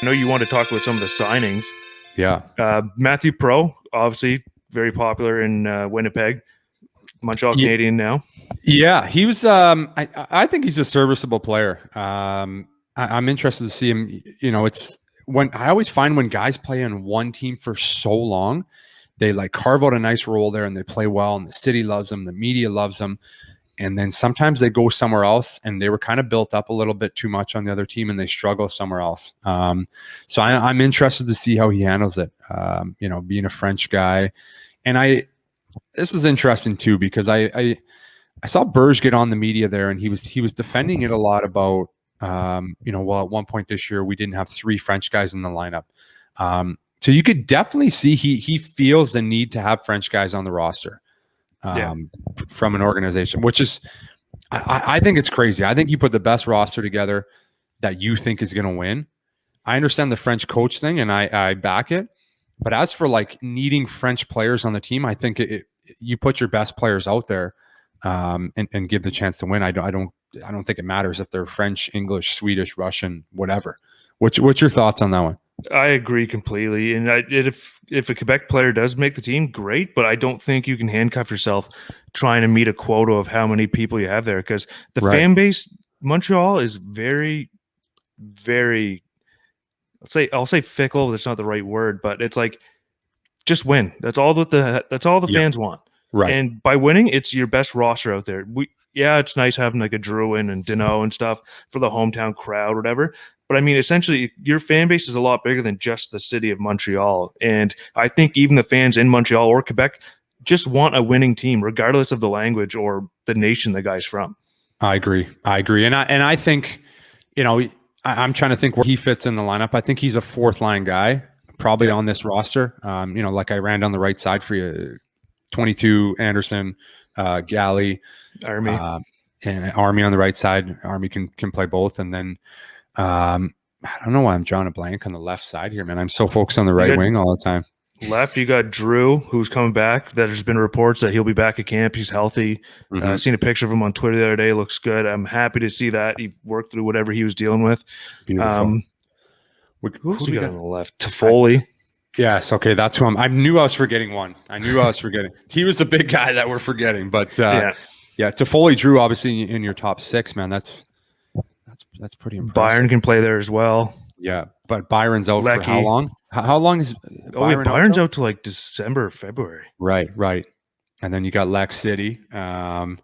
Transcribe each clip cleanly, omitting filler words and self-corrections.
I know you want to talk about some of the signings. Yeah. Matthew Pro, obviously very popular in Winnipeg, Montreal Canadiens now. Yeah, he was. I think he's a serviceable player. I'm interested to see him. It's when I always find when guys play on one team for so long, they like carve out a nice role there and they play well, and the city loves them, the media loves them, and then sometimes they go somewhere else and they were kind of built up a little bit too much on the other team and they struggle somewhere else. So I'm interested to see how he handles it. Being a French guy, and this is interesting too because I saw Berge get on the media there, and he was defending it a lot about, well, at one point this year we didn't have 3 French guys in the lineup. So you could definitely see he feels the need to have French guys on the roster from an organization, which is, I think it's crazy. I think you put the best roster together that you think is going to win. I understand the French coach thing, and I back it. But as for like needing French players on the team, I think you put your best players out there. And give the chance to win. I don't think it matters if they're French, English, Swedish, Russian, whatever. What's your thoughts on that one? I agree completely. And if a Quebec player does make the team, great. But I don't think you can handcuff yourself trying to meet a quota of how many people you have there, because the fan base, Montreal, is very, very. I'll say fickle. That's not the right word, but it's like just win. That's all the fans want. Right. And by winning, it's your best roster out there. It's nice having like a Drouin and Deneau and stuff for the hometown crowd, whatever. But I mean, essentially, your fan base is a lot bigger than just the city of Montreal. And I think even the fans in Montreal or Quebec just want a winning team, regardless of the language or the nation the guy's from. I agree. And I think, I'm trying to think where he fits in the lineup. I think he's a 4th line guy, probably on this roster. Like I ran down the right side for you. 22 Anderson, Galley, Army, and Army on the right side. Army can play both, and then I don't know why I'm drawing a blank on the left side here, man. I'm so focused on the right wing all the time. Left, you got Drew, who's coming back. There's been reports that he'll be back at camp. He's healthy. Seen a picture of him on Twitter the other day. Looks good. I'm happy to see that he worked through whatever he was dealing with. Beautiful. Who's we got on the left? Toffoli. Yes, okay, that's who I knew I was forgetting one. He was the big guy that we're forgetting, but Toffoli, Drew, obviously in your top 6, man. That's pretty impressive. Byron can play there as well. Yeah, but Byron's out for how long? How long is Byron's out to like December or February. Right. And then you got Lex City. And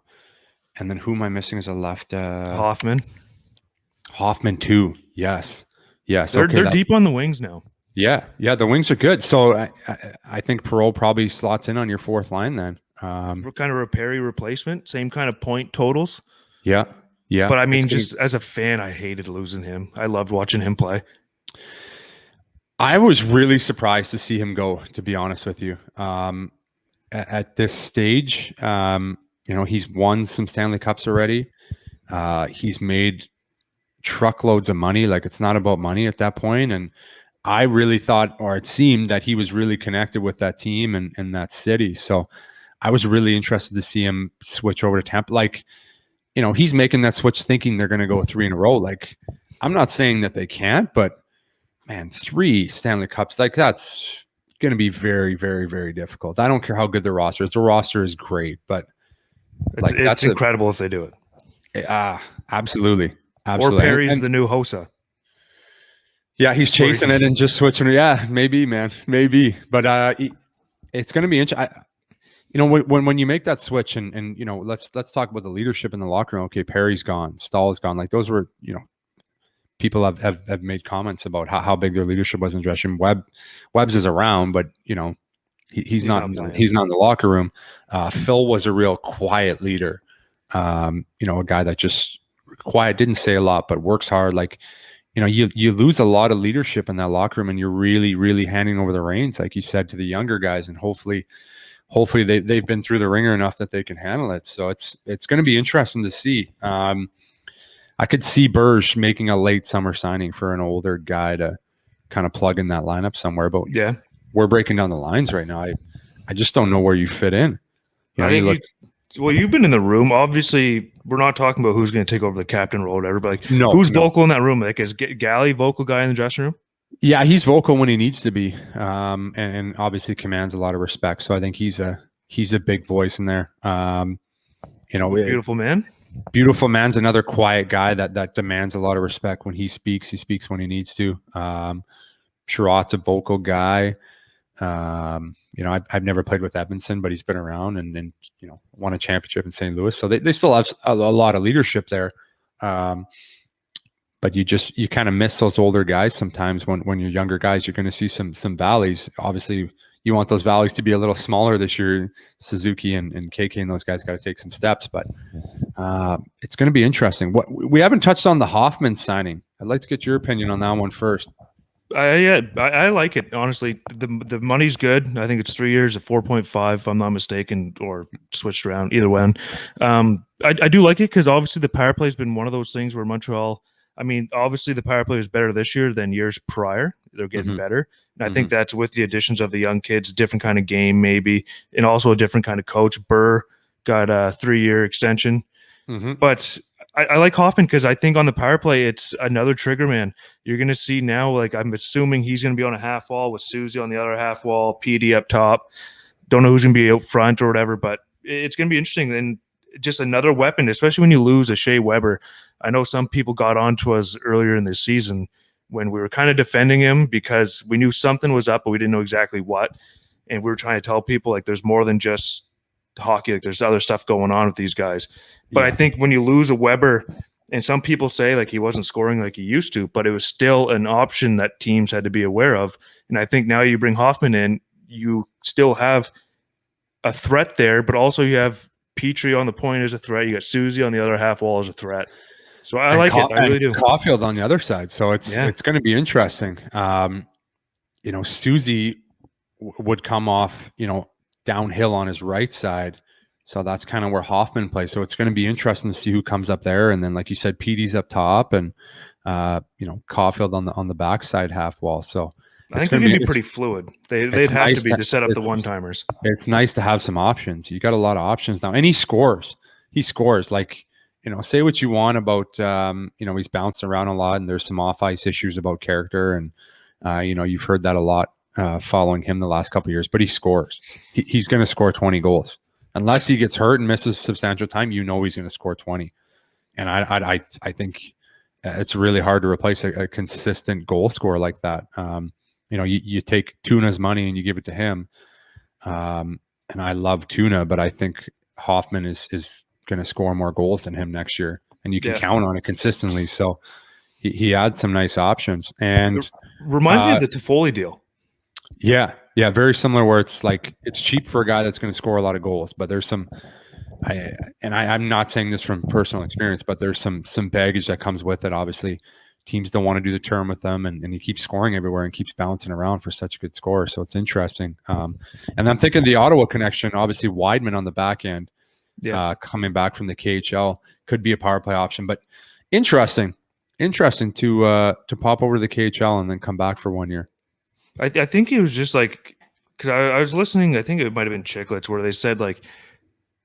then who am I missing as a left? Hoffman too. Yes. They're deep on the wings now. Yeah, the wings are good. So I think Perreault probably slots in on your 4th line then. Kind of a Perry replacement, same kind of point totals. Yeah. But I mean, just as a fan, I hated losing him. I loved watching him play. I was really surprised to see him go, to be honest with you. At this stage, he's won some Stanley Cups already. He's made truckloads of money. Like, it's not about money at that point. And I really thought, or it seemed that he was really connected with that team and that city. So I was really interested to see him switch over to Tampa. Like, he's making that switch thinking they're going to go 3 in a row. Like, I'm not saying that they can't, but man, 3 Stanley Cups, like that's going to be very, very, very difficult. I don't care how good the roster is. The roster is great, but it's incredible if they do it. Absolutely. Or Perry's the new Hossa. Yeah, he's chasing it and just switching. Yeah, maybe, man, maybe. But it's going to be interesting. When you make that switch and let's talk about the leadership in the locker room. Okay, Perry's gone, Stahl's gone. Like those were, people have made comments about how big their leadership was in the dressing room. Webbs is around, but he's not in the locker room. Phil was a real quiet leader. A guy that just quiet, didn't say a lot, but works hard. Like. You lose a lot of leadership in that locker room, and you're really, really handing over the reins, like you said, to the younger guys, and hopefully they've been through the ringer enough that they can handle it. So it's going to be interesting to see. I could see Berge making a late summer signing for an older guy to kind of plug in that lineup somewhere. But yeah, we're breaking down the lines right now. I just don't know where you fit in. You've been in the room. Obviously, we're not talking about who's going to take over the captain role or whatever, but vocal in that room? Like, is Galley vocal guy in the dressing room? Yeah, he's vocal when he needs to be, and obviously commands a lot of respect. So I think he's a big voice in there. Beautiful man. Beautiful man's another quiet guy that demands a lot of respect when he speaks. He speaks when he needs to. Sherratt's a vocal guy. I've never played with Edmondson, but he's been around and won a championship in St. Louis. So they still have a lot of leadership there. But you kind of miss those older guys sometimes when you're younger guys. You're going to see some valleys. Obviously, you want those valleys to be a little smaller this year. Suzuki and KK and those guys got to take some steps, but it's going to be interesting. We haven't touched on the Hoffman signing. I'd like to get your opinion on that one first. I like it, honestly. The money's good. I think it's 3 years at 4.5, if I'm not mistaken, or switched around, either one. I do like it because obviously the power play has been one of those things where Montreal, I mean, obviously the power play was better this year than years prior. They're getting better. And I think that's with the additions of the young kids, different kind of game maybe, and also a different kind of coach. Burr got a 3-year extension. But I like Hoffman because I think on the power play, it's another trigger man. You're going to see now, like I'm assuming he's going to be on a half wall with Susie on the other half wall, PD up top. Don't know who's going to be out front or whatever, but it's going to be interesting. And just another weapon, especially when you lose a Shea Weber. I know some people got onto us earlier in this season when we were kind of defending him because we knew something was up, but we didn't know exactly what. And we were trying to tell people like there's more than just hockey. Like there's other stuff going on with these guys. But I think when you lose a Weber, and some people say like he wasn't scoring like he used to, but it was still an option that teams had to be aware of. And I think now you bring Hoffman in, you still have a threat there, but also you have Petrie on the point as a threat. You got Susie on the other half wall as a threat. So I like it. I really do. Caulfield on the other side. So it's going to be interesting. Susie would come off, downhill on his right side. So that's kind of where Hoffman plays. So it's going to be interesting to see who comes up there. And then, like you said, Petey's up top and, Caulfield on the backside half wall. So I think they're going to be pretty fluid. They'd have nice to be to set up the one-timers. It's nice to have some options. You got a lot of options now. And he scores. Like, say what you want about, he's bouncing around a lot and there's some off-ice issues about character. And, you've heard that a lot following him the last couple of years. But he scores. He's going to score 20 goals. Unless he gets hurt and misses substantial time, he's going to score 20. And I think it's really hard to replace a consistent goal scorer like that. You take Tuna's money and you give it to him. And I love Tuna, but I think Hoffman is going to score more goals than him next year. And you can count on it consistently. So he adds some nice options. And it reminds me of the Toffoli deal. Yeah, very similar where it's like it's cheap for a guy that's going to score a lot of goals, but there's some I'm not saying this from personal experience, but there's some baggage that comes with it. Obviously, teams don't want to do the term with them, and he keeps scoring everywhere and keeps bouncing around for such a good score. So it's interesting. And I'm thinking the Ottawa connection, obviously Weidman on the back end, coming back from the KHL could be a power play option, but interesting to pop over to the KHL and then come back for 1 year. I think he was just like, because I was listening, I think it might have been Chicklets, where they said like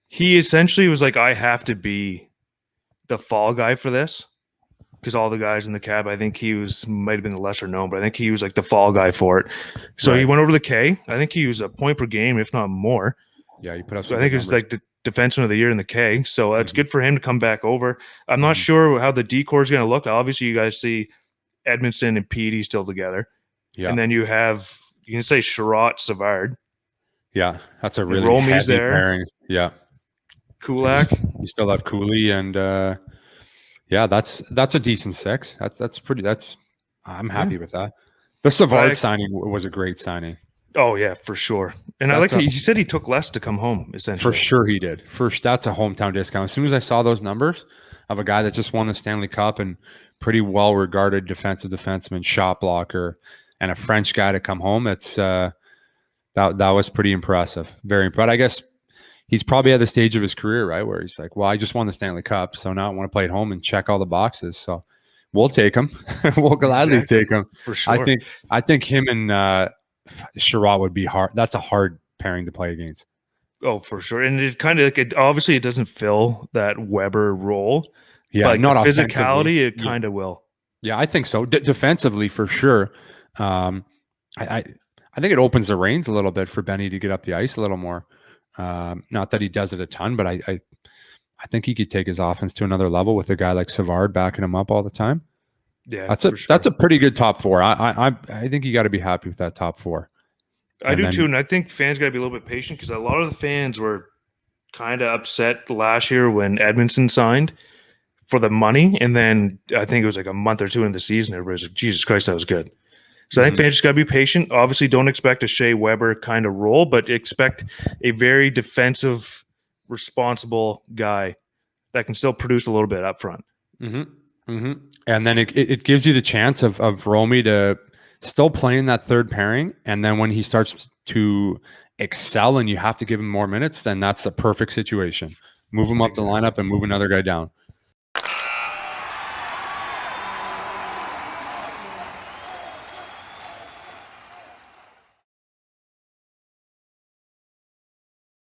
he essentially was like, I have to be the fall guy for this because all the guys in the cab, I think he might have been the lesser known, but I think he was like the fall guy for it. So he went over to the K. I think he was a point per game, if not more. Yeah, he put up. So I think it was like the defenseman of the year in the K. So it's good for him to come back over. I'm not sure how the decor is going to look. Obviously, you guys see Edmondson and Petey still together. Yeah. And then you can say Sherratt, Savard. Yeah, that's a really heavy pairing. Yeah. Kulak. You still have Cooley and that's a decent six. I'm happy with that. The Savard signing was a great signing. Oh yeah, for sure. And he said he took less to come home, essentially. For sure he did. That's a hometown discount. As soon as I saw those numbers of a guy that just won the Stanley Cup and pretty well regarded defenseman, shot blocker, and a French guy to come home, it's that was pretty impressive. But I guess he's probably at the stage of his career, right, where he's like, well, I just won the Stanley Cup, so now I want to play at home and check all the boxes. So we'll take him. We'll gladly take him. For sure. I think him and Sherratt would be hard. That's a hard pairing to play against. Oh, for sure. And it kind of obviously it doesn't fill that Weber role. Yeah, but not physicality. It kind of will. Yeah, I think so. Defensively, for sure. I think it opens the reins a little bit for Benny to get up the ice a little more. Not that he does it a ton, but I think he could take his offense to another level with a guy like Savard backing him up all the time. Yeah, that's a pretty good top four. I think you got to be happy with that top four. I do too, and I think fans got to be a little bit patient because a lot of the fans were kind of upset last year when Edmondson signed for the money, and then I think it was like a month or two into the season, everybody's like, Jesus Christ, that was good. So I think fans just got to be patient. Obviously, don't expect a Shea Weber kind of role, but expect a very defensive, responsible guy that can still produce a little bit up front. And then it gives you the chance of Romy to still play in that third pairing. And then when he starts to excel and you have to give him more minutes, then that's the perfect situation. Move him up the lineup and move another guy down.